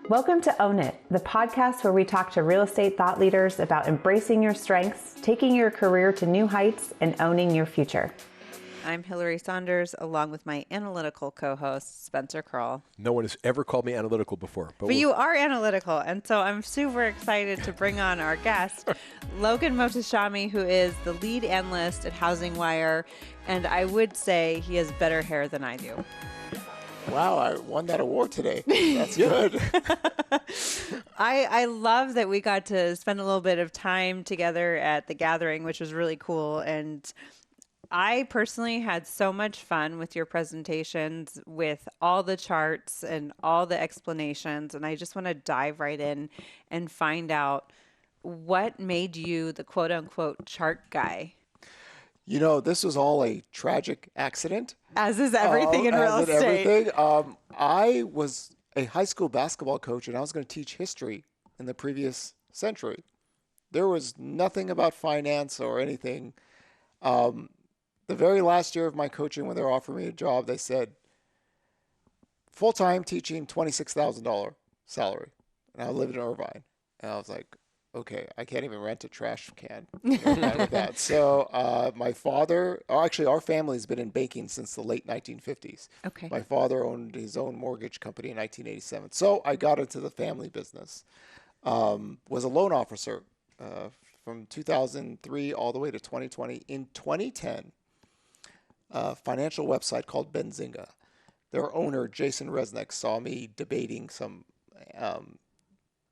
Welcome to Own It, the podcast where we talk to real estate thought leaders about embracing your strengths, taking your career to new heights, and owning your future. I'm Hillary Saunders, along with my analytical co-host, Spencer Kroll. No one has ever called me analytical before. But you are analytical, and so I'm super excited to bring on our guest, Logan Mohtashami, who is the lead analyst at Housing Wire, and I would say he has better hair than I do. Wow, I won that award today. That's good. I love that we got to spend a little bit of time together at the gathering, which was really cool. And I personally had so much fun with your presentations, with all the charts and all the explanations. And I just want to dive right in and find out what made you the quote unquote chart guy. You know, this was all a tragic accident. As is everything in real estate. I was a high school basketball coach, and I was going to teach history in the previous century. There was nothing about finance or anything. The very last year of my coaching, when they were offering me a job, they said, full-time teaching, $26,000 salary. And I lived in Irvine. And I was like, okay, I can't even rent a trash can with that. So my father, actually our family's been in banking since the late 1950s. Okay. My father owned his own mortgage company in 1987. So I got into the family business. Was a loan officer from 2003 all the way to 2020. In 2010, a financial website called Benzinga. Their owner, Jason Resnick, saw me debating some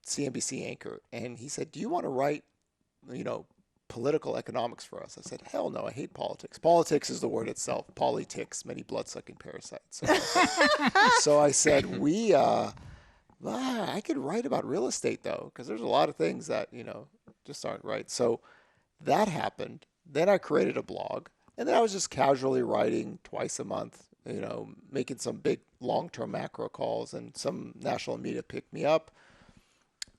CNBC anchor, and he said, do you want to write, political economics for us? I said, hell no, I hate politics. Politics is the word itself. Politics, many blood-sucking parasites. So I said, I could write about real estate, though, because there's a lot of things that, just aren't right. So that happened. Then I created a blog, and then I was just casually writing twice a month, making some big long-term macro calls, and some national media picked me up.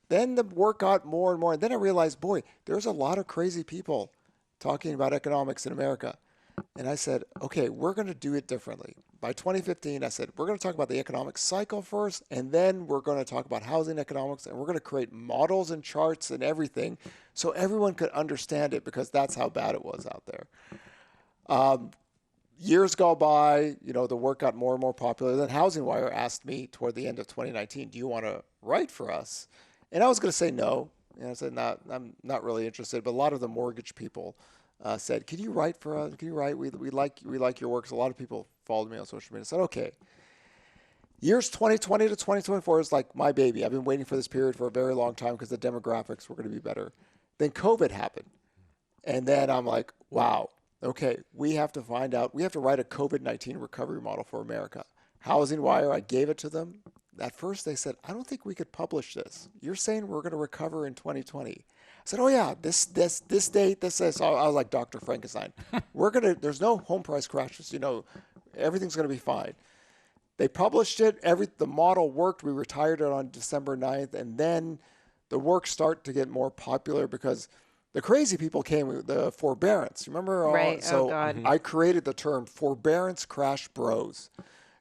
Then the work got more and more. And then I realized, boy, there's a lot of crazy people talking about economics in America. And I said, okay, we're going to do it differently. By 2015, I said, we're going to talk about the economic cycle first, and then we're going to talk about housing economics, and we're going to create models and charts and everything so everyone could understand it, because that's how bad it was out there. Years go by, the work got more and more popular. Then Housing Wire asked me toward the end of 2019, do you want to write for us? And I was going to say no. And I said, I'm not really interested. But a lot of the mortgage people said, "Can you write for us? Can you write? We like your work." So a lot of people followed me on social media. I said, "Okay." Years 2020 to 2024 is like my baby. I've been waiting for this period for a very long time because the demographics were going to be better. Then COVID happened, and then I'm like, "Wow, okay, we have to find out. We have to write a COVID-19 recovery model for America." Housing Wire, I gave it to them. At first, they said, I don't think we could publish this. You're saying we're going to recover in 2020. I said, oh, yeah, this date, this. So I was like Dr. Frankenstein. There's no home price crashes. Everything's going to be fine. They published it. The model worked. We retired it on December 9th. And then the work started to get more popular because the crazy people came with the forbearance. Remember? Right. So oh, God. I created the term forbearance crash bros.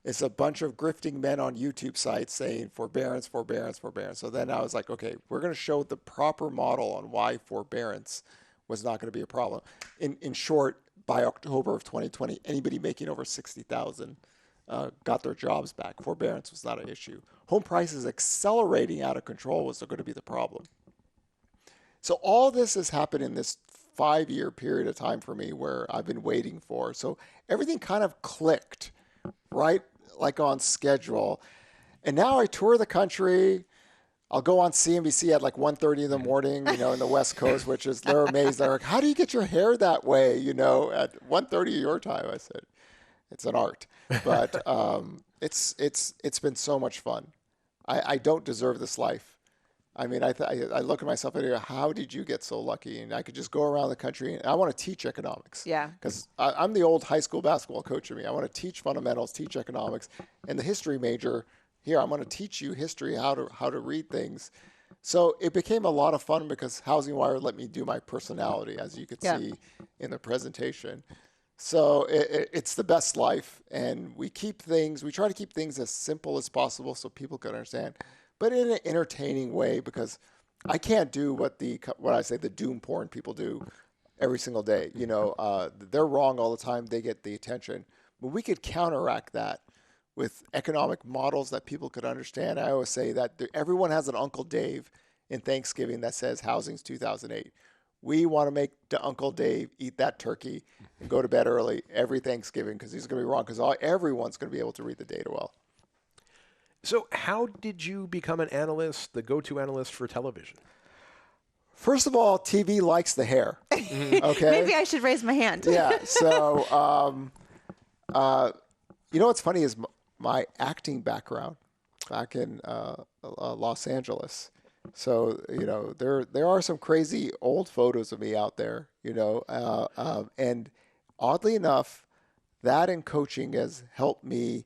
It's a bunch of grifting men on YouTube sites saying forbearance, forbearance, forbearance. So then I was like, okay, we're going to show the proper model on why forbearance was not going to be a problem. In short, by October of 2020, anybody making over $60,000 got their jobs back. Forbearance was not an issue. Home prices accelerating out of control was going to be the problem. So all this has happened in this 5-year period of time for me where I've been waiting for. So everything kind of clicked, right? Like on schedule. And now I tour the country. I'll go on CNBC at like 1:30 in the morning, in the West Coast, which is, they're amazed. They're like, how do you get your hair that way, at 1:30 your time? I said, it's an art. But it's been so much fun. I don't deserve this life. I mean, I look at myself and I go, how did you get so lucky? And I could just go around the country. And I want to teach economics. Yeah. Because I'm the old high school basketball coach of me. I want to teach fundamentals, teach economics. And the history major, here, I'm going to teach you history, how to read things. So it became a lot of fun because Housing Wire let me do my personality, as you could see in the presentation. So it's the best life. And we try to keep things as simple as possible so people can understand. but in an entertaining way, because I can't do what I say the doom porn people do every single day. They're wrong all the time. They get the attention. But we could counteract that with economic models that people could understand. I always say that everyone has an Uncle Dave in Thanksgiving that says housing's 2008. We want to make the Uncle Dave eat that turkey and go to bed early every Thanksgiving, because he's going to be wrong, because everyone's going to be able to read the data well. So how did you become an analyst, the go-to analyst for television? First of all, TV likes the hair. Okay. Maybe I should raise my hand. Yeah. So, what's funny is my acting background back in Los Angeles. So, there are some crazy old photos of me out there, and oddly enough, that and coaching has helped me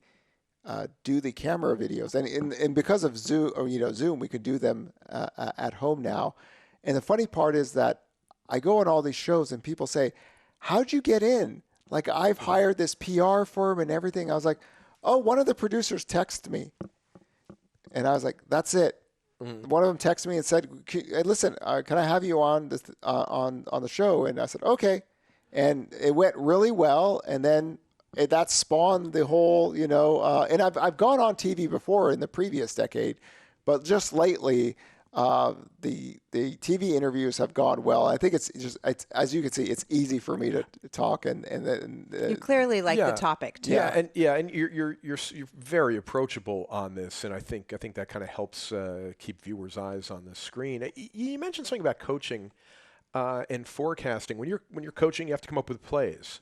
do the camera videos. And because of Zoom, we can do them at home now. And the funny part is that I go on all these shows and people say, how'd you get in? Like, I've hired this PR firm and everything. I was like, oh, one of the producers texted me. And I was like, that's it. Mm-hmm. One of them texted me and said, listen, can I have you on this, on the show? And I said, okay. And it went really well. And then that spawned the whole, and I've gone on TV before in the previous decade, but just lately, the TV interviews have gone well. I think it's as you can see, it's easy for me to talk, and you clearly like the topic too. And you're very approachable on this, and I think that kind of helps keep viewers' eyes on the screen. You mentioned something about coaching and forecasting. When you're coaching, you have to come up with plays.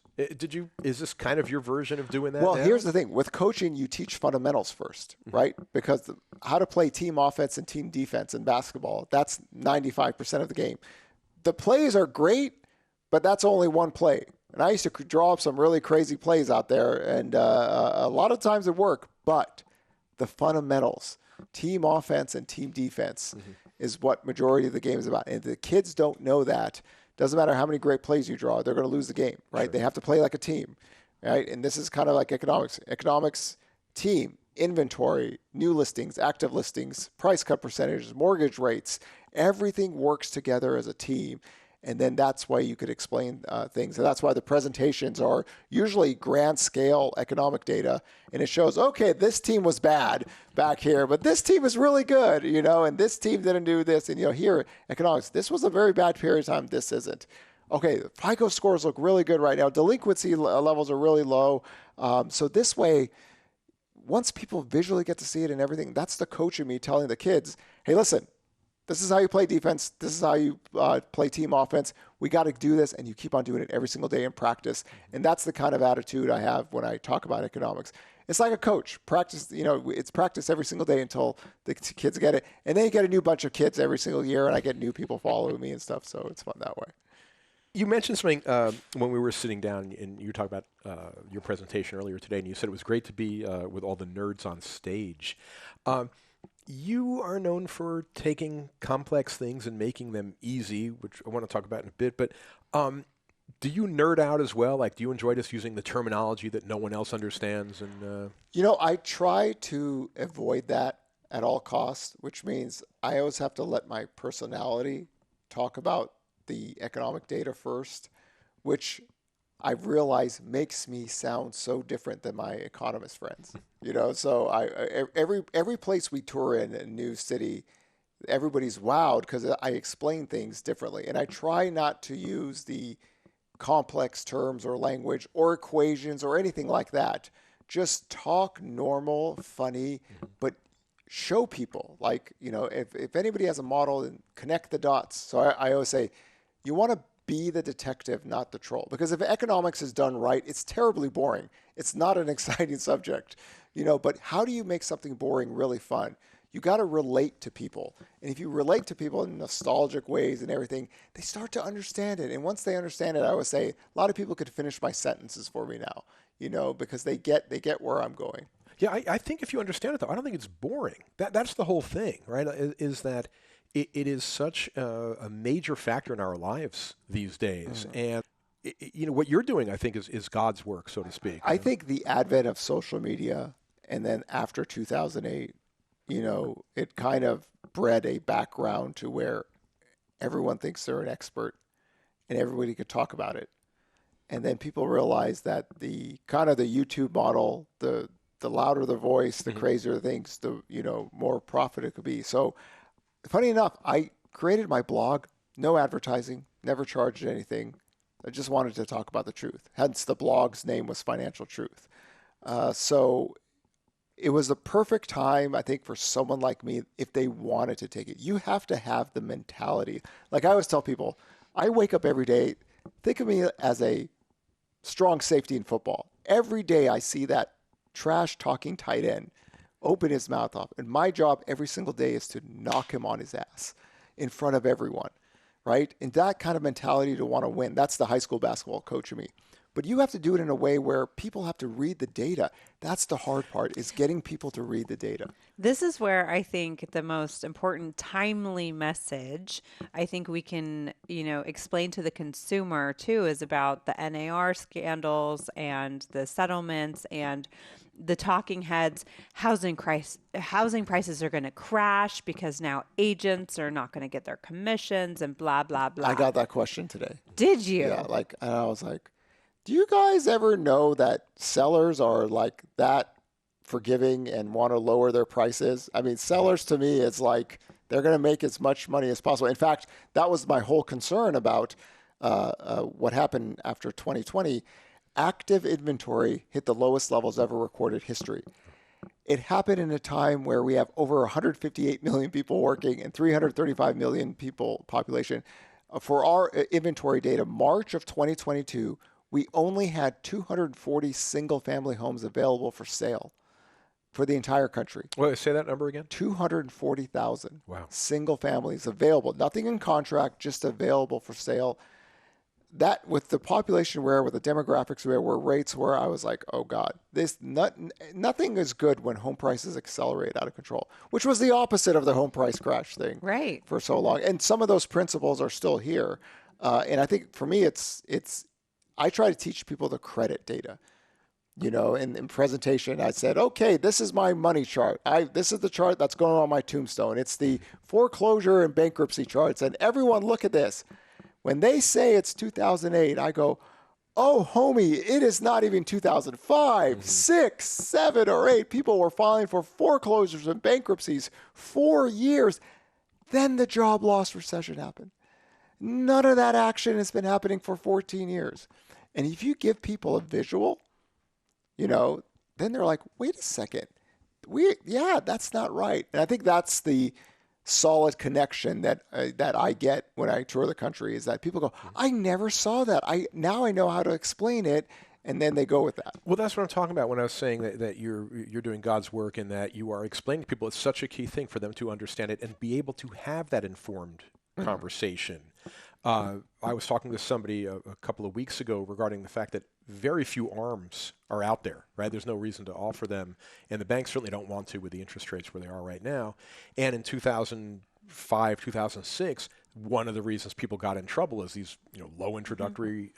Is this kind of your version of doing that? Well, now? Here's the thing. With coaching, you teach fundamentals first, right? Because how to play team offense and team defense in basketball, that's 95% of the game. The plays are great, but that's only one play. And I used to draw up some really crazy plays out there, and a lot of times it worked. But the fundamentals, team offense and team defense, is what majority of the game is about. And if the kids don't know that, doesn't matter how many great plays you draw, they're going to lose the game, right? Sure. They have to play like a team, right? And this is kind of like economics. Economics, team, inventory, new listings, active listings, price cut percentages, mortgage rates, everything works together as a team. And then that's why you could explain things. And that's why the presentations are usually grand scale economic data. And it shows, okay, this team was bad back here, but this team is really good, and this team didn't do this. And, here, economics, this was a very bad period of time. This isn't. Okay, FICO scores look really good right now. Delinquency levels are really low. So this way, once people visually get to see it and everything, that's the coach in me telling the kids, hey, listen, this is how you play defense. This is how you play team offense. We got to do this, and you keep on doing it every single day in practice. And that's the kind of attitude I have when I talk about economics. It's like a coach. Practice, it's practice every single day until the kids get it. And then you get a new bunch of kids every single year, and I get new people following me and stuff. So it's fun that way. You mentioned something when we were sitting down, and you were talking about your presentation earlier today, and you said it was great to be with all the nerds on stage. You are known for taking complex things and making them easy, which I want to talk about in a bit. But do you nerd out as well? Like, do you enjoy just using the terminology that no one else understands? And I try to avoid that at all costs, which means I always have to let my personality talk about the economic data first, which I've realized makes me sound so different than my economist friends. So every place we tour in a new city, everybody's wowed because I explain things differently. And I try not to use the complex terms or language or equations or anything like that. Just talk normal, funny, but show people. Like, if anybody has a model, then connect the dots. So I always say, you want to be the detective, not the troll. Because if economics is done right, it's terribly boring. It's not an exciting subject, but how do you make something boring really fun? You got to relate to people. And if you relate to people in nostalgic ways and everything, they start to understand it. And once they understand it, I would say a lot of people could finish my sentences for me now, because they get where I'm going. Yeah, I think if you understand it, though, I don't think it's boring. That's the whole thing, right? Is that it is such a major factor in our lives these days. And, what you're doing, I think, is God's work, so to speak. I think the advent of social media and then after 2008 it kind of bred a background to where everyone thinks they're an expert and everybody could talk about it. And then people realize that the kind of the YouTube model, the louder the voice, the crazier the things, the more profit it could be. So funny enough, I created my blog, no advertising, never charged anything. I just wanted to talk about the truth. Hence the blog's name was Financial Truth. So it was the perfect time, I think, for someone like me, if they wanted to take it. You have to have the mentality. Like I always tell people, I wake up every day, think of me as a strong safety in football. Every day I see that trash talking tight end open his mouth off. And my job every single day is to knock him on his ass in front of everyone, right? And that kind of mentality to want to win, that's the high school basketball coach in me. But you have to do it in a way where people have to read the data. That's the hard part, is getting people to read the data. This is where I think the most important timely message I think we can, explain to the consumer too, is about the NAR scandals and the settlements and the talking heads. Housing prices are going to crash because now agents are not going to get their commissions and blah, blah, blah. I got that question today. Did you? Yeah, and I was like, do you guys ever know that sellers are like that forgiving and want to lower their prices? I mean, sellers to me, it's like they're going to make as much money as possible. In fact, that was my whole concern about what happened after 2020. Active inventory hit the lowest levels ever recorded history. It happened in a time where we have over 158 million people working and 335 million people population. For our inventory data, March of 2022, we only had 240 single-family homes available for sale for the entire country. Wait, say that number again? 240,000 Wow. single families available. Nothing in contract, just available for sale. That, with the population where the demographics where rates were, I was like, oh God, nothing is good when home prices accelerate out of control, which was the opposite of the home price crash thing Right. for so long. And some of those principles are still here. And I think for me, I try to teach people the credit data. In presentation, I said, okay, this is my money chart. This is the chart that's going on my tombstone. It's the foreclosure and bankruptcy charts. And everyone, look at this. When they say it's 2008, I go, oh, homie, it is not even 2005, 6, 7, or 8. People were filing for foreclosures and bankruptcies 4 years. Then the job loss recession happened. None of that action has been happening for 14 years. And if you give people a visual, then they're like, wait a second. That's not right. And I think that's the solid connection that I get when I tour the country, is that people go, I never saw that. Now I know how to explain it. And then they go with that. Well, that's what I'm talking about when I was saying that you're doing God's work and that you are explaining to people. It's such a key thing for them to understand it and be able to have that informed conversation. I was talking to somebody a couple of weeks ago regarding the fact that very few ARMs are out there, right? There's no reason to offer them, and the banks certainly don't want to with the interest rates where they are right now. And in 2005, 2006, one of the reasons people got in trouble is these low introductory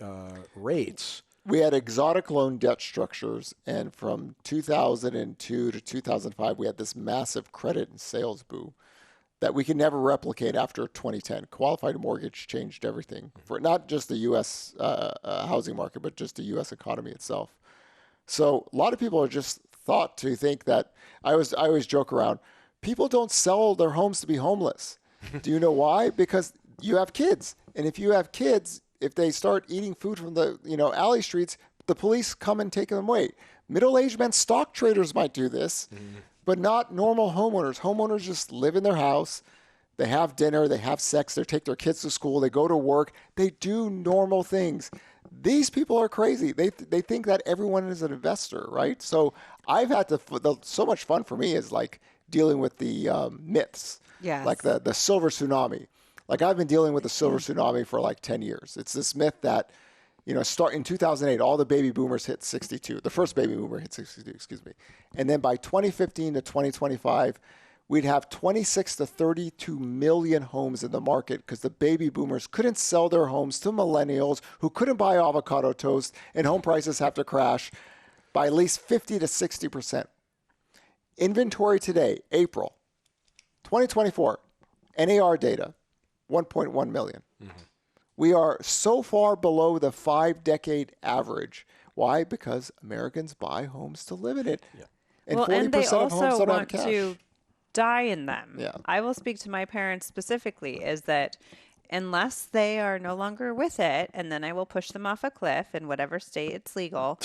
rates. We had exotic loan debt structures, and from 2002 to 2005, we had this massive credit and sales boom that we could never replicate after 2010. Qualified mortgage changed everything for not just the U.S. Housing market, but just the U.S. economy itself. So a lot of people are just thought to think that, I always joke around, people don't sell their homes to be homeless. Do you know why? Because you have kids. And if you have kids, if they start eating food from the alley streets, the police come and take them away. Middle-aged men, stock traders might do this. But not normal homeowners. Homeowners just live in their house. They have dinner. They have sex. They take their kids to school. They go to work. They do normal things. These people are crazy. They think that everyone is an investor, right? So I've had so much fun for me is like dealing with the myths. Yes. Like the silver tsunami. Like I've been dealing with the silver tsunami for like 10 years. It's this myth that start in 2008, all the baby boomers hit 62. The first baby boomer hit 62, excuse me. And then by 2015 to 2025, we'd have 26 to 32 million homes in the market because the baby boomers couldn't sell their homes to millennials who couldn't buy avocado toast, and home prices have to crash by at least 50 to 60%. Inventory today, April, 2024, NAR data, 1.1 million. We are so far below the 5-decade average. Why? Because Americans buy homes to live in it. Yeah. And well, 40% and they of homes also don't have want cash. to die in them. Yeah. I will speak to my parents specifically is that unless they are no longer with it, and then I will push them off a cliff in whatever state it's legal,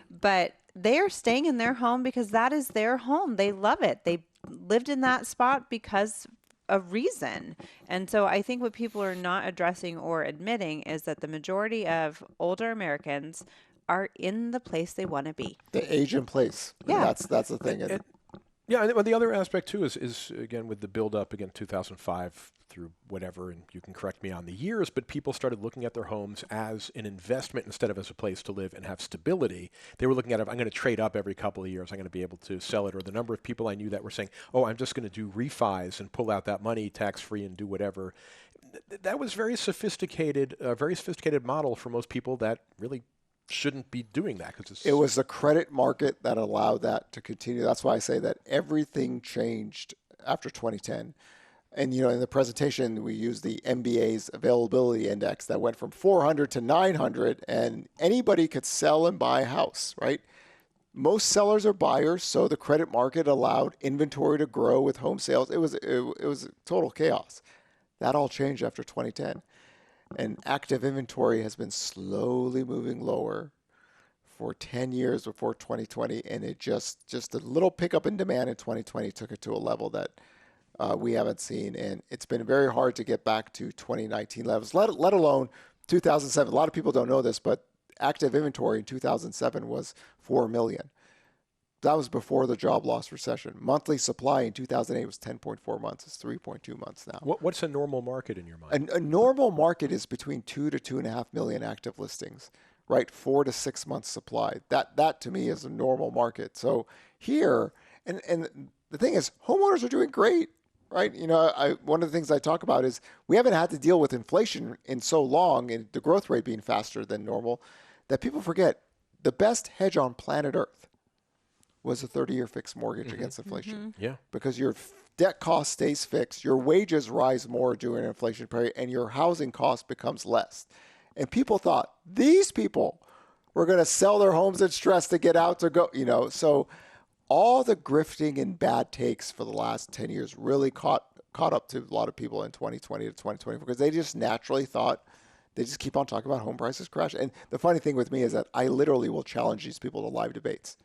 but they are staying in their home because that is their home. They love it. They lived in that spot because a reason. And so I think what people are not addressing or admitting is that the majority of older Americans are in the place they want to be. The age in place. Yeah. That's the thing. Yeah, and the other aspect too is again with the build up again 2005 through whatever, and you can correct me on the years, but people started looking at their homes as an investment instead of as a place to live and have stability. They were looking at it, I'm going to trade up every couple of years, I'm going to be able to sell it, or the number of people I knew that were saying, oh, I'm just going to do refis and pull out that money tax free and do whatever. That was very sophisticated model for most people that really shouldn't be doing that. It was the credit market that allowed that to continue. That's why I say that everything changed after 2010. And, in the presentation, we used the MBA's availability index that went from 400 to 900, and anybody could sell and buy a house, right? Most sellers are buyers, so the credit market allowed inventory to grow with home sales. It was total chaos. That all changed after 2010. And active inventory has been slowly moving lower for 10 years before 2020. And it just a little pickup in demand in 2020 took it to a level that we haven't seen. And it's been very hard to get back to 2019 levels, let alone 2007. A lot of people don't know this, but active inventory in 2007 was 4 million. That was before the job loss recession. Monthly supply in 2008 was 10.4 months. It's 3.2 months now. What's a normal market in your mind? A normal market is between 2 to 2.5 million active listings, right? 4 to 6 months supply. That to me is a normal market. So here, and the thing is, homeowners are doing great, right? One of the things I talk about is we haven't had to deal with inflation in so long, and the growth rate being faster than normal, that people forget the best hedge on planet Earth was a 30-year fixed mortgage against inflation. Yeah. Because your debt cost stays fixed, your wages rise more during an inflation period, and your housing cost becomes less. And people thought these people were going to sell their homes in stress to get out to go, So all the grifting and bad takes for the last 10 years really caught up to a lot of people in 2020 to 2024 because they just naturally thought, they just keep on talking about home prices crash. And the funny thing with me is that I literally will challenge these people to live debates.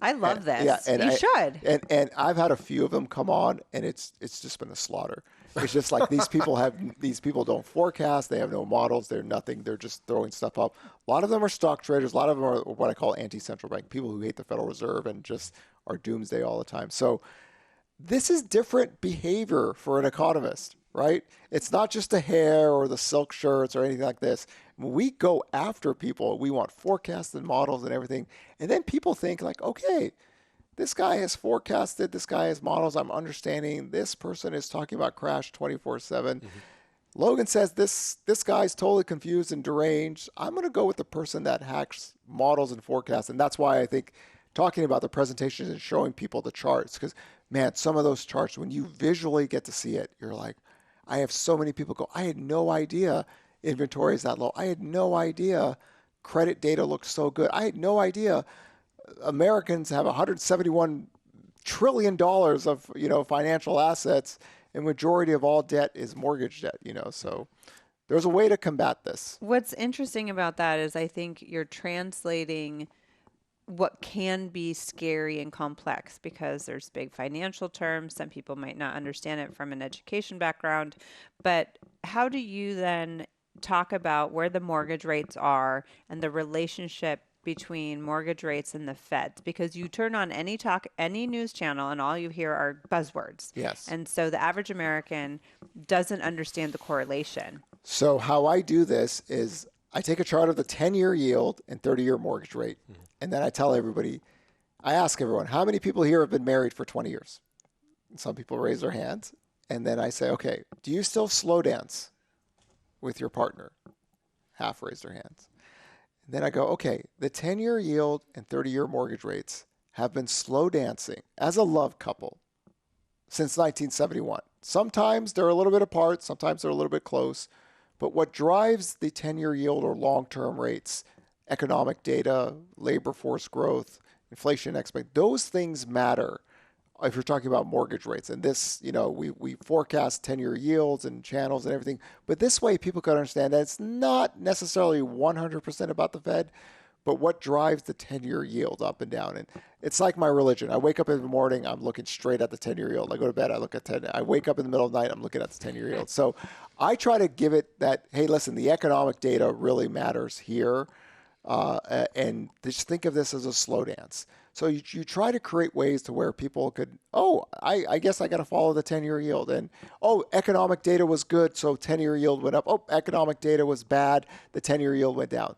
I love this. Yeah, and you should. And I've had a few of them come on, and it's just been a slaughter. It's just like these people don't forecast. They have no models. They're nothing. They're just throwing stuff up. A lot of them are stock traders. A lot of them are what I call anti-central bank, people who hate the Federal Reserve and just are doomsday all the time. So this is different behavior for an economist, right? It's not just the hair or the silk shirts or anything like this. When we go after people, we want forecasts and models and everything. And then people think like, okay, this guy has forecasted, this guy has models, I'm understanding. This person is talking about crash 24/7. Logan says this guy's totally confused and deranged. I'm going to go with the person that hacks models and forecasts. And that's why I think talking about the presentations and showing people the charts, because man, some of those charts, when you visually get to see it, you're like, I have so many people go, I had no idea inventory is that low. I had no idea credit data looks so good. I had no idea Americans have $171 trillion of, financial assets, and majority of all debt is mortgage debt, so there's a way to combat this. What's interesting about that is I think you're translating what can be scary and complex because there's big financial terms. Some people might not understand it from an education background, but how do you then talk about where the mortgage rates are and the relationship between mortgage rates and the Feds? Because you turn on any news channel and all you hear are buzzwords. Yes. And so the average American doesn't understand the correlation. So how I do this is I take a chart of the 10-year yield and 30-year mortgage rate. And then I ask everyone, how many people here have been married for 20 years? And some people raise their hands. And then I say, okay, do you still slow dance with your partner? Half raise their hands. And then I go, okay, the 10-year yield and 30-year mortgage rates have been slow dancing as a love couple since 1971. Sometimes they're a little bit apart, sometimes they're a little bit close. But what drives the 10-year yield or long-term rates, economic data, labor force growth, inflation expect, those things matter if you're talking about mortgage rates. And this, we forecast 10-year yields and channels and everything. But this way, people can understand that it's not necessarily 100% about the Fed, but what drives the 10-year yield up and down. And it's like my religion. I wake up in the morning, I'm looking straight at the 10-year yield. I go to bed, I look at 10. I wake up in the middle of the night, I'm looking at the 10-year yield. So I try to give it that, hey, listen, the economic data really matters here. And just think of this as a slow dance. So you try to create ways to where people could, I guess I got to follow the 10-year yield. And, economic data was good, so 10-year yield went up. Economic data was bad, the 10-year yield went down.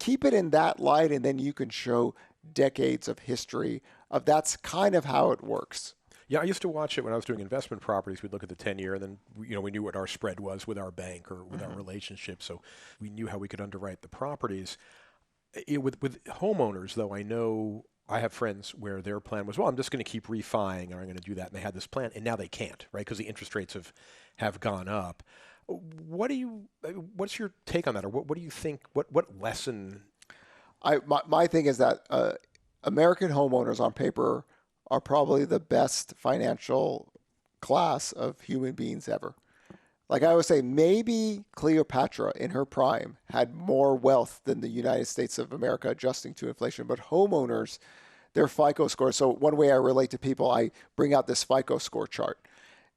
Keep it in that light, and then you can show decades of history of that's kind of how it works. Yeah, I used to watch it when I was doing investment properties. We'd look at the 10-year, and then we knew what our spread was with our bank or with our relationship, so we knew how we could underwrite the properties. With homeowners, though, I know I have friends where their plan was, I'm just going to keep refining, or I'm going to do that, and they had this plan, and now they can't, right? Because the interest rates have gone up. What's your take on that, or what do you think? What lesson? My thing is that American homeowners on paper are probably the best financial class of human beings ever. Like I always say, maybe Cleopatra in her prime had more wealth than the United States of America adjusting to inflation, but homeowners, their FICO score. So one way I relate to people, I bring out this FICO score chart.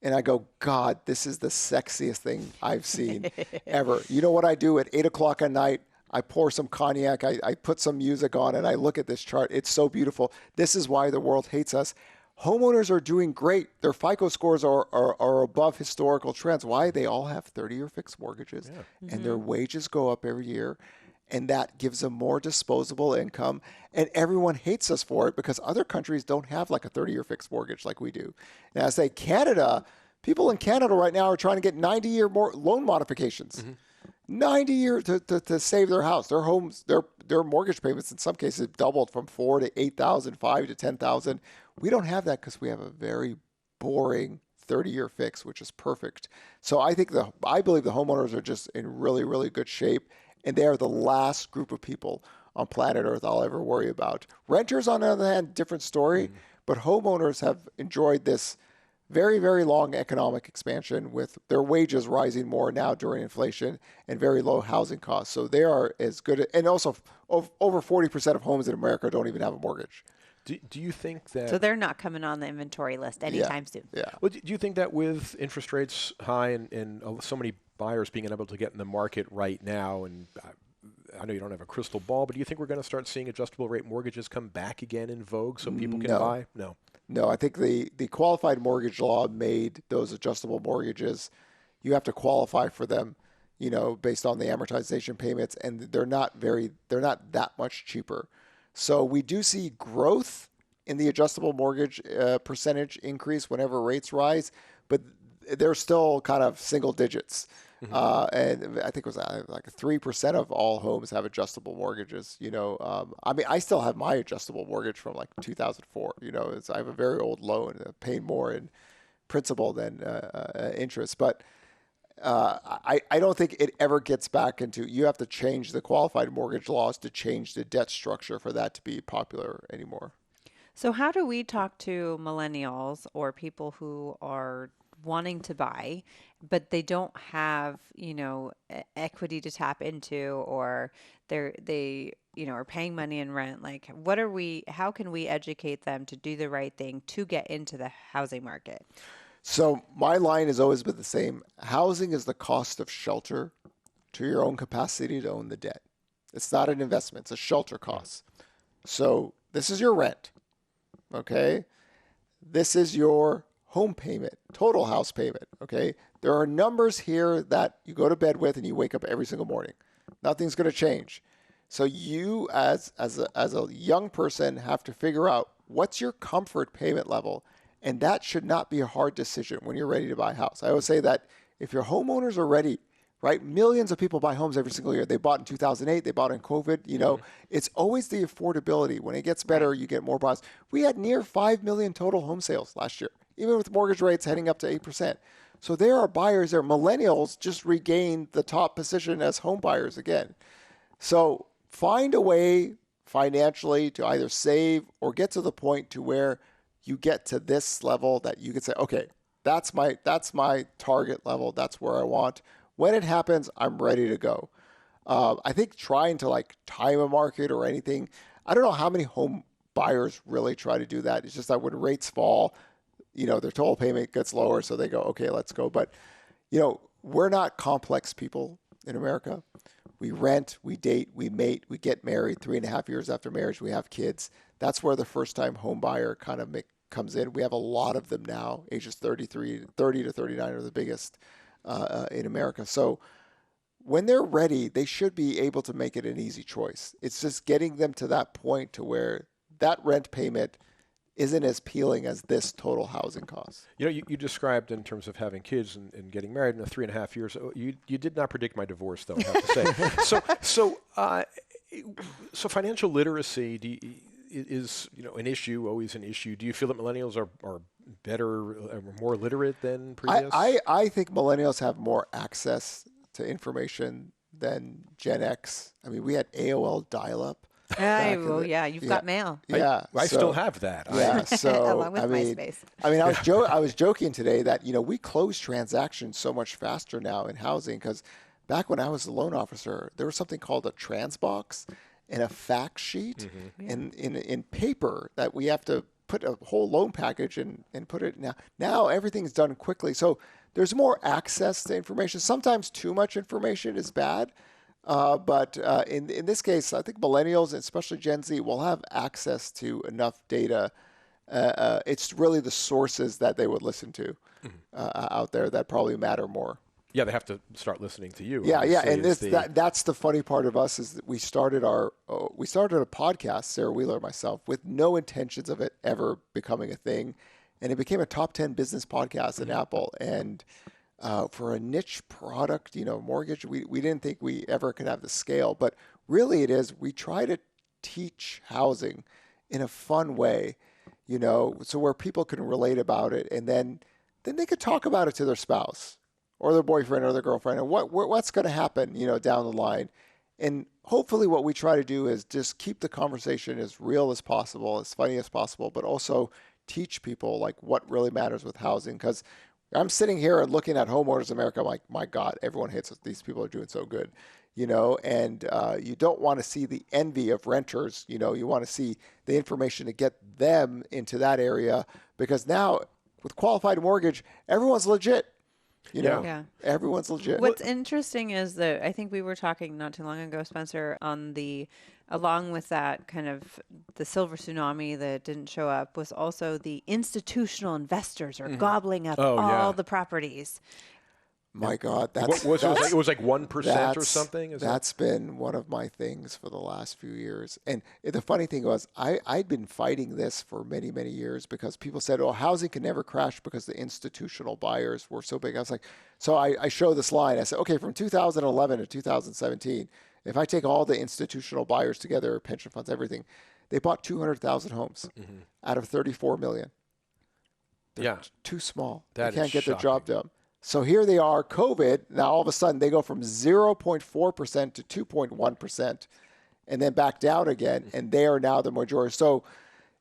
And I go, God, this is the sexiest thing I've seen ever. You know what I do at 8 o'clock at night? I pour some cognac, I put some music on, and I look at this chart. It's so beautiful. This is why the world hates us. Homeowners are doing great. Their FICO scores are above historical trends. Why? They all have 30-year fixed mortgages, and their wages go up every year. And that gives them more disposable income. And everyone hates us for it because other countries don't have like a 30-year fixed mortgage like we do. And I say Canada, people in Canada right now are trying to get 90-year more loan modifications. 90 years to save their house. Their homes, their mortgage payments in some cases doubled from $4,000 to $8,000, $5,000 to $10,000. We don't have that because we have a very boring 30-year fix, which is perfect. So I believe the homeowners are just in really, really good shape. And they are the last group of people on planet Earth I'll ever worry about. Renters, on the other hand, different story. But homeowners have enjoyed this very, very long economic expansion with their wages rising more now during inflation and very low housing costs. So they are as good. And also, over 40% of homes in America don't even have a mortgage. Do you think that... So they're not coming on the inventory list anytime soon. Yeah. Well, do you think that with interest rates high and so many buyers being able to get in the market right now, and I know you don't have a crystal ball, but do you think we're going to start seeing adjustable rate mortgages come back again in vogue so people can buy? No, I think the qualified mortgage law made those adjustable mortgages, you have to qualify for them, based on the amortization payments, and they're not that much cheaper. So we do see growth in the adjustable mortgage percentage increase whenever rates rise, but they're still kind of single digits. And I think it was like 3% of all homes have adjustable mortgages. I still have my adjustable mortgage from like 2004. I have a very old loan, paying more in principal than interest. But I don't think it ever gets back into, you have to change the qualified mortgage laws to change the debt structure for that to be popular anymore. So how do we talk to millennials or people who are wanting to buy, but they don't have, equity to tap into, or they are paying money in rent? Like, how can we educate them to do the right thing to get into the housing market? So my line has always been the same. Housing is the cost of shelter to your own capacity to own the debt. It's not an investment. It's a shelter cost. So this is your rent. Okay. This is your home payment, total house payment. Okay. There are numbers here that you go to bed with and you wake up every single morning. Nothing's going to change. So you as a young person have to figure out what's your comfort payment level. And that should not be a hard decision when you're ready to buy a house. I always say that if your homeowners are ready, right? Millions of people buy homes every single year. They bought in 2008. They bought in COVID. It's always the affordability. When it gets better, you get more buyers. We had near 5 million total home sales last year. even with mortgage rates heading up to 8%. So there are buyers there. Millennials just regained the top position as home buyers again. So find a way financially to either save or get to the point to where you get to this level that you can say, okay, that's my target level. That's where I want. When it happens, I'm ready to go. I think trying to like time a market or anything, I don't know how many home buyers really try to do that. It's just that when rates fall, their total payment gets lower, so they go, okay, let's go. But, we're not complex people in America. We rent, we date, we mate, we get married. 3.5 years after marriage, we have kids. That's where the first-time home buyer kind of comes in. We have a lot of them now. Ages 30 to 39 are the biggest in America. So when they're ready, they should be able to make it an easy choice. It's just getting them to that point to where that rent payment isn't as appealing as this total housing cost. You described in terms of having kids and getting married in 3.5 years. You did not predict my divorce, though, I have to say. So financial literacy is an issue, always an issue. Do you feel that millennials are better, more literate than previous? I think millennials have more access to information than Gen X. I mean, we had AOL dial-up. You've got mail. Yeah, I still have that. Yeah, so along with MySpace. I was joking today that we close transactions so much faster now in housing because back when I was a loan officer, there was something called a transbox and a fact sheet in paper that we have to put a whole loan package and put it now. Now everything's done quickly, so there's more access to information. Sometimes too much information is bad. But in this case, I think millennials, especially Gen Z, will have access to enough data. It's really the sources that they would listen to out there that probably matter more. Yeah, they have to start listening to you. Yeah, and that's the funny part of us is that we started a podcast, Sarah Wheeler and myself, with no intentions of it ever becoming a thing, and it became a top 10 business podcast in Apple. And for a niche product, mortgage, we didn't think we ever could have the scale, but really it is. We try to teach housing in a fun way, so where people can relate about it, and then they could talk about it to their spouse or their boyfriend or their girlfriend, and what's going to happen, down the line. And hopefully what we try to do is just keep the conversation as real as possible, as funny as possible, but also teach people like what really matters with housing. Because I'm sitting here and looking at Homeowners America. I'm like, my God, everyone hates us. These people are doing so good, and you don't want to see the envy of renters. You want to see the information to get them into that area, because now with qualified mortgage, everyone's legit. Everyone's legit. What's interesting is that I think we were talking not too long ago, Spencer, along with that kind of the silver tsuami that didn't show up was also the institutional investors are gobbling up all the properties. My God, it was like 1% or something. That's been one of my things for the last few years. And the funny thing was, I'd been fighting this for many, many years because people said, "Oh, housing can never crash because the institutional buyers were so big." I was like, so I show this line. I said, okay, from 2011 to 2017, if I take all the institutional buyers together, pension funds, everything, they bought 200,000 homes out of 34 million. They're too small. They can't get their job done. So here they are, COVID. Now all of a sudden they go from 0.4% to 2.1%, and then back down again, and they are now the majority. So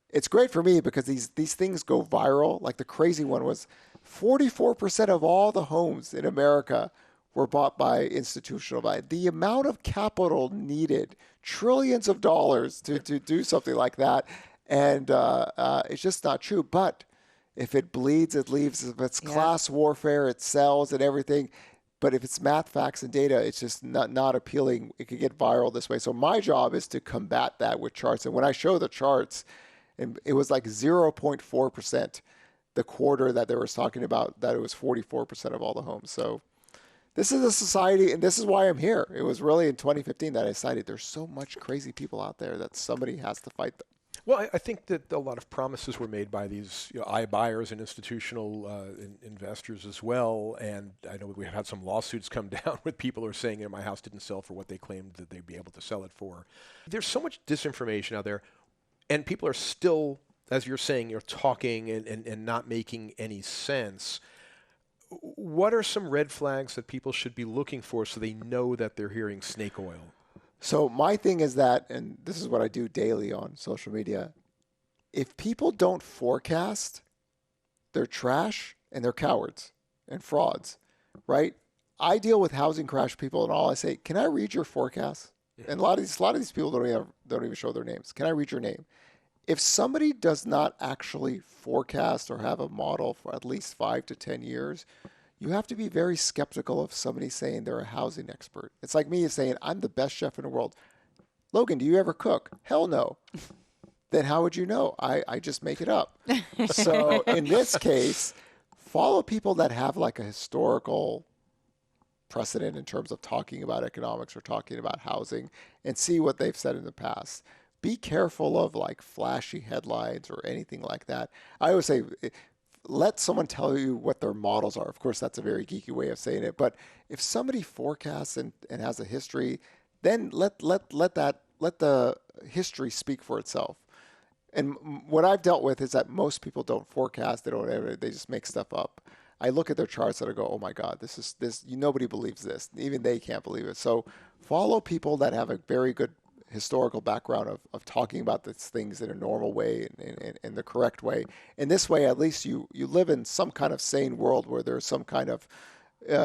it's great for me because these things go viral. Like the crazy one was 44% of all the homes in America were bought by institutional buyers. The amount of capital needed, trillions of dollars to do something like that, and it's just not true. But if it bleeds, it leaves. If it's class warfare, it sells and everything. But if it's math, facts, and data, it's just not appealing. It could get viral this way. So my job is to combat that with charts. And when I show the charts, and it was like 0.4% the quarter that they were talking about, that it was 44% of all the homes. So this is a society, and this is why I'm here. It was really in 2015 that I decided there's so much crazy people out there that somebody has to fight them. Well, I think that a lot of promises were made by these iBuyers and institutional investors as well. And I know we've had some lawsuits come down with people who are saying, my house didn't sell for what they claimed that they'd be able to sell it for. There's so much disinformation out there, and people are still as you're saying, you're talking and not making any sense. What are some red flags that people should be looking for so they know that they're hearing snake oil? So my thing is that, and this is what I do daily on social media, if people don't forecast, they're trash and they're cowards and frauds, right? I deal with housing crash people, and all I say, can I read your forecast? And a lot of these people don't even show their names. Can I read your name? If somebody does not actually forecast or have a model for at least 5 to 10 years, you have to be very skeptical of somebody saying they're a housing expert. It's like me saying, I'm the best chef in the world. Logan, do you ever cook? Hell no. Then how would you know? I just make it up. So in this case, follow people that have like a historical precedent in terms of talking about economics or talking about housing, and see what they've said in the past. Be careful of like flashy headlines or anything like that. I always say, let someone tell you what their models are. Of course, that's a very geeky way of saying it. But if somebody forecasts and has a history, then let the history speak for itself. And what I've dealt with is that most people don't forecast. They just make stuff up. I look at their charts and I go, oh my God, nobody believes this. Even they can't believe it. So follow people that have a very good historical background of talking about these things in a normal way and in the correct way. In this way, at least you live in some kind of sane world where there's some kind of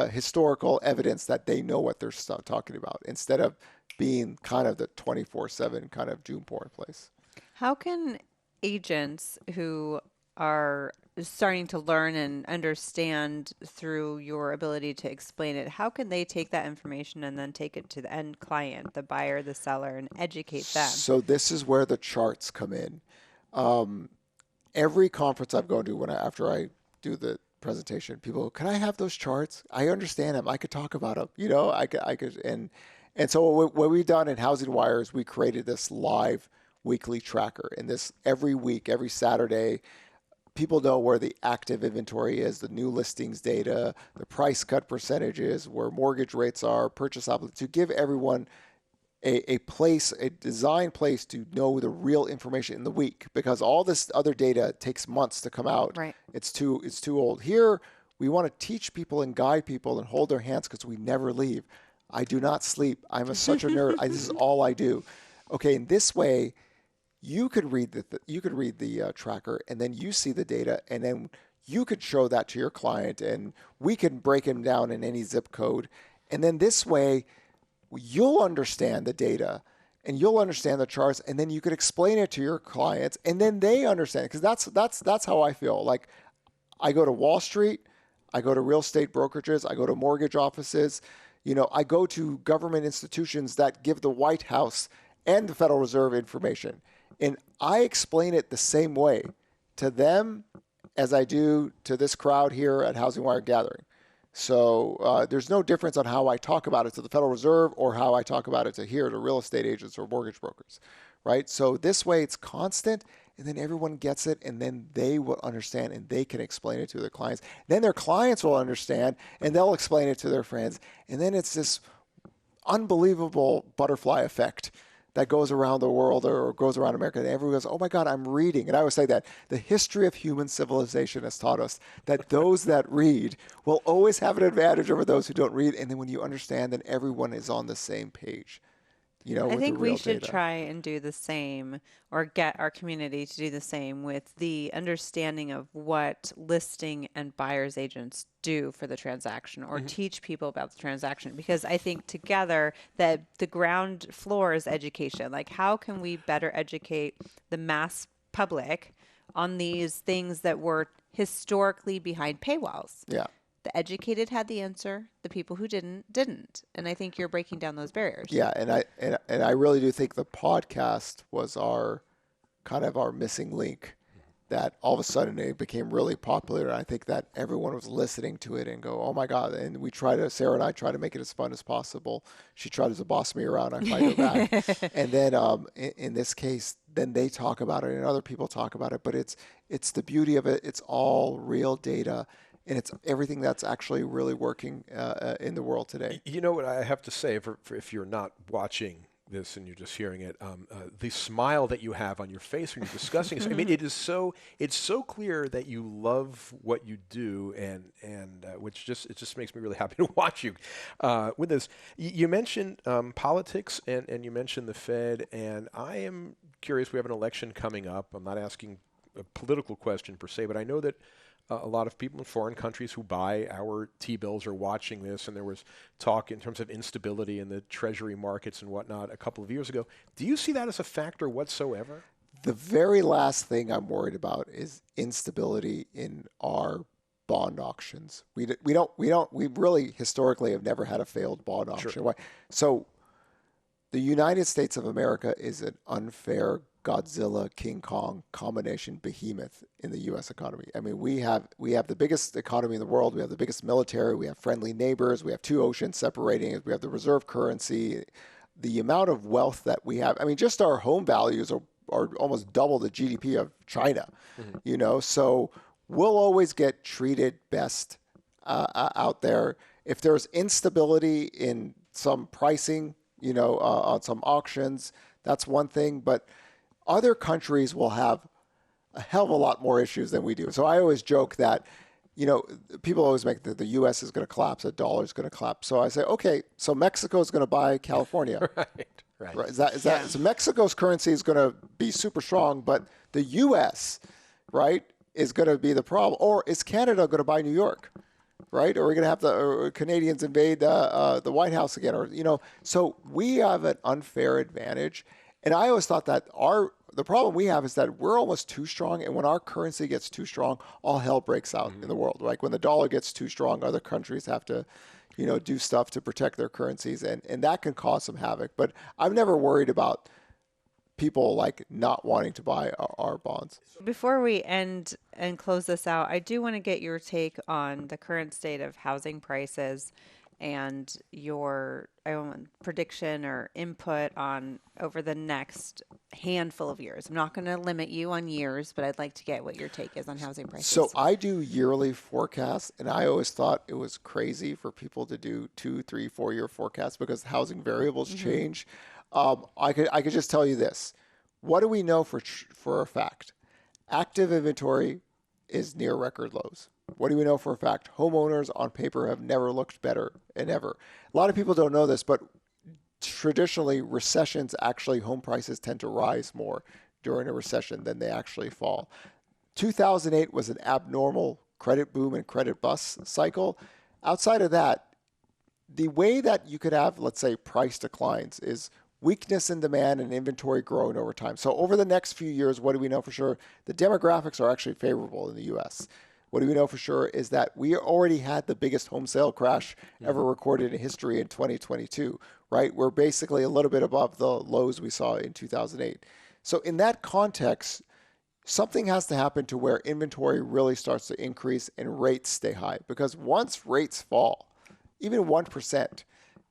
historical evidence that they know what they're talking about, instead of being kind of the 24/7 kind of doom porn place. How can agents who are starting to learn and understand through your ability to explain it, how can they take that information and then take it to the end client, the buyer, the seller, and educate them? So this is where the charts come in. Every conference I've gone to, after I do the presentation, people go, can I have those charts? I understand them. I could talk about them. I could. And so what we've done in Housing Wire is we created this live weekly tracker. And this every week, every Saturday, people know where the active inventory is, the new listings data, the price cut percentages, where mortgage rates are, purchase obligations, to give everyone a design place to know the real information in the week, because all this other data takes months to come out. Right. It's too old. Here, we want to teach people and guide people and hold their hands, because we never leave. I do not sleep. I'm such a nerd. This is all I do. Okay, in this way, you could read the tracker, and then you see the data, and then you could show that to your client, and we can break him down in any zip code. And then this way, you'll understand the data and you'll understand the charts, and then you could explain it to your clients, and then they understand it. Because that's how I feel. Like, I go to Wall Street, I go to real estate brokerages, I go to mortgage offices, I go to government institutions that give the White House and the Federal Reserve information. And I explain it the same way to them as I do to this crowd here at Housing Wire Gathering. So there's no difference on how I talk about it to the Federal Reserve or how I talk about it to real estate agents or mortgage brokers, right? So this way it's constant, and then everyone gets it, and then they will understand, and they can explain it to their clients. Then their clients will understand, and they'll explain it to their friends. And then it's this unbelievable butterfly effect that goes around the world or goes around America, and everyone goes, oh my God, I'm reading. And I always say that the history of human civilization has taught us that those that read will always have an advantage over those who don't read. And then when you understand, then everyone is on the same page. I think we should try and do the same, or get our community to do the same, with the understanding of what listing and buyer's agents do for the transaction, or teach people about the transaction. Because I think together that the ground floor is education. Like, how can we better educate the mass public on these things that were historically behind paywalls? Yeah. The educated had the answer. The people who didn't. And I think you're breaking down those barriers. Yeah, and I really do think the podcast was our missing link, that all of a sudden it became really popular. And I think that everyone was listening to it and go, oh my God. And Sarah and I try to make it as fun as possible. She tries to boss me around. I fight her back. And then in this case, then they talk about it and other people talk about it. But it's the beauty of it. It's all real data. And it's everything that's actually really working in the world today. You know what I have to say, if you're not watching this and you're just hearing it, the smile that you have on your face when you're discussing this. I mean, it's so clear that you love what you do, and which just makes me really happy to watch you with this. You mentioned politics and you mentioned the Fed, and I am curious. We have an election coming up. I'm not asking a political question per se, but I know that a lot of people in foreign countries who buy our T-bills are watching this, and there was talk in terms of instability in the treasury markets and whatnot a couple of years ago. Do you see that as a factor whatsoever? The very last thing I'm worried about is instability in our bond auctions. We really historically have never had a failed bond auction. Sure. Why? So the United States of America is an unfair Godzilla, King Kong combination behemoth in the U.S. economy. I mean, we have the biggest economy in the world. We have the biggest military. We have friendly neighbors. We have two oceans separating us. We have the reserve currency. The amount of wealth that we have. I mean, just our home values are almost double the GDP of China. So we'll always get treated best out there. If there's instability in some pricing, on some auctions, that's one thing. But other countries will have a hell of a lot more issues than we do. So I always joke that, people always make that the U.S. is going to collapse, the dollar is going to collapse. So I say, okay, so Mexico is going to buy California. Right. Is that so Mexico's currency is going to be super strong, but the U.S., right, is going to be the problem. Or is Canada going to buy New York? Right? Or are we going to have the Canadians invade the White House again? So we have an unfair advantage. And I always thought that the problem we have is that we're almost too strong. And when our currency gets too strong, all hell breaks out in the world. Like when the dollar gets too strong, other countries have to, do stuff to protect their currencies. And that can cause some havoc. But I've never worried about people like not wanting to buy our bonds. Before we end and close this out, I do want to get your take on the current state of housing prices and your prediction or input on over the next handful of years. I'm not going to limit you on years, but I'd like to get what your take is on housing prices. So I do yearly forecasts, and I always thought it was crazy for people to do 2, 3, 4 year forecasts because housing variables change. I could just tell you this. What do we know for a fact? Active inventory is near record lows. What do we know for a fact? Homeowners on paper have never looked better and ever. A lot of people don't know this, but traditionally recessions, actually home prices tend to rise more during a recession than they actually fall. 2008 was an abnormal credit boom and credit bust cycle. Outside of that, the way that you could have, let's say, price declines is weakness in demand and inventory growing over time. So over the next few years, what do we know for sure? The demographics are actually favorable in the U.S. What do we know for sure is that we already had the biggest home sale crash ever recorded in history in 2022, right? We're basically a little bit above the lows we saw in 2008. So in that context, something has to happen to where inventory really starts to increase and rates stay high. Because once rates fall, even 1%,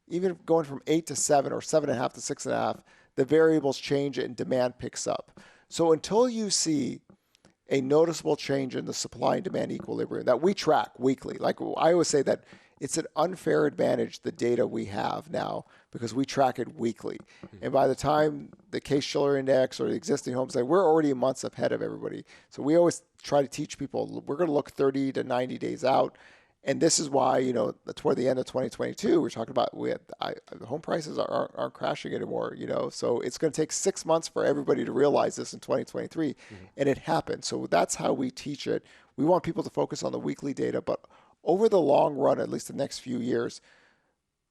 even going from 8 to 7 or 7.5 to 6.5, the variables change and demand picks up. So until you see a noticeable change in the supply and demand equilibrium that we track weekly, like I always say that it's an unfair advantage, the data we have now, because we track it weekly. And by the time the Case-Shiller Index or the existing homes, we're already months ahead of everybody. So we always try to teach people, we're going to look 30 to 90 days out. And this is why, toward the end of 2022, we're talking about the home prices aren't crashing anymore, So it's going to take 6 months for everybody to realize this in 2023. And it happened. So that's how we teach it. We want people to focus on the weekly data, but over the long run, at least the next few years,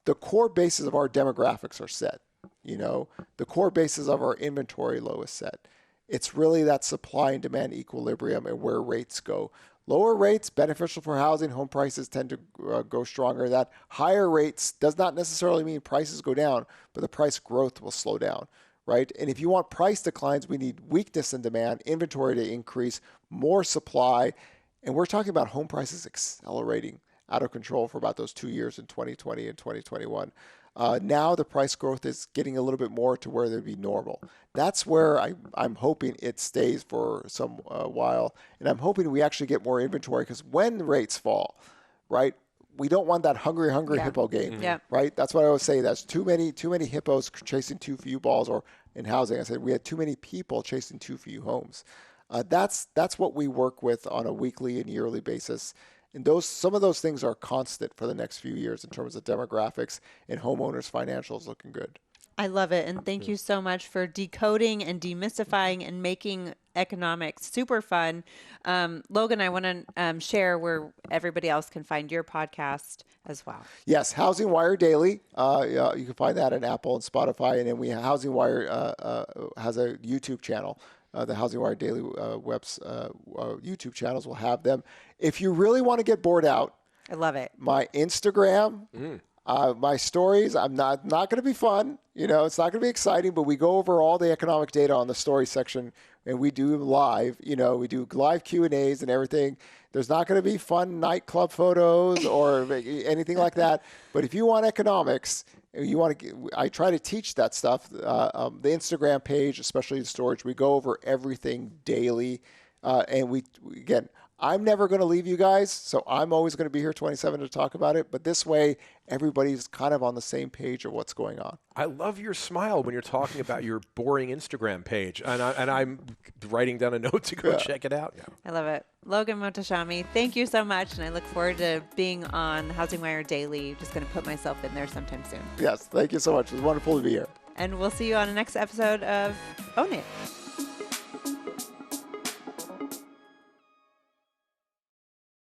the core basis of our demographics are set. The core basis of our inventory low is set. It's really that supply and demand equilibrium and where rates go. Lower rates, beneficial for housing, home prices tend to go stronger. That higher rates does not necessarily mean prices go down, but the price growth will slow down, right? And if you want price declines, we need weakness in demand, inventory to increase, more supply. And we're talking about home prices accelerating out of control for about those 2 years in 2020 and 2021. Now the price growth is getting a little bit more to where they'd be normal. That's where I'm hoping it stays for some while. And I'm hoping we actually get more inventory because when rates fall, right, we don't want that hungry hippo game, right? That's what I always say. That's too many hippos chasing too few balls, or in housing, I said we had too many people chasing too few homes. That's what we work with on a weekly and yearly basis. And some of those things are constant for the next few years in terms of demographics and homeowners' financials looking good. I love it. And thank you so much for decoding and demystifying and making economics super fun. Logan, I want to share where everybody else can find your podcast as well. Yes, Housing Wire Daily. You can find that on Apple and Spotify. And then Housing Wire has a YouTube channel. The Housing Wire Daily YouTube channels will have them. If you really want to get bored out, I love it. My Instagram, my stories, I'm not going to be fun. It's not going to be exciting, but we go over all the economic data on the story section, and we do live. We do live Q&As and everything. There's not going to be fun nightclub photos or anything like that. But if you want economics, I try to teach that stuff. The Instagram page, especially the storage, we go over everything daily. And again, I'm never going to leave you guys, so I'm always going to be here 27 to talk about it. But this way, everybody's kind of on the same page of what's going on. I love your smile when you're talking about your boring Instagram page, and I'm writing down a note to go check it out. I love it. Logan Mohtashami, thank you so much, and I look forward to being on Housing Wire Daily. Just going to put myself in there sometime soon. Yes, thank you so much. It was wonderful to be here. And we'll see you on the next episode of Own It.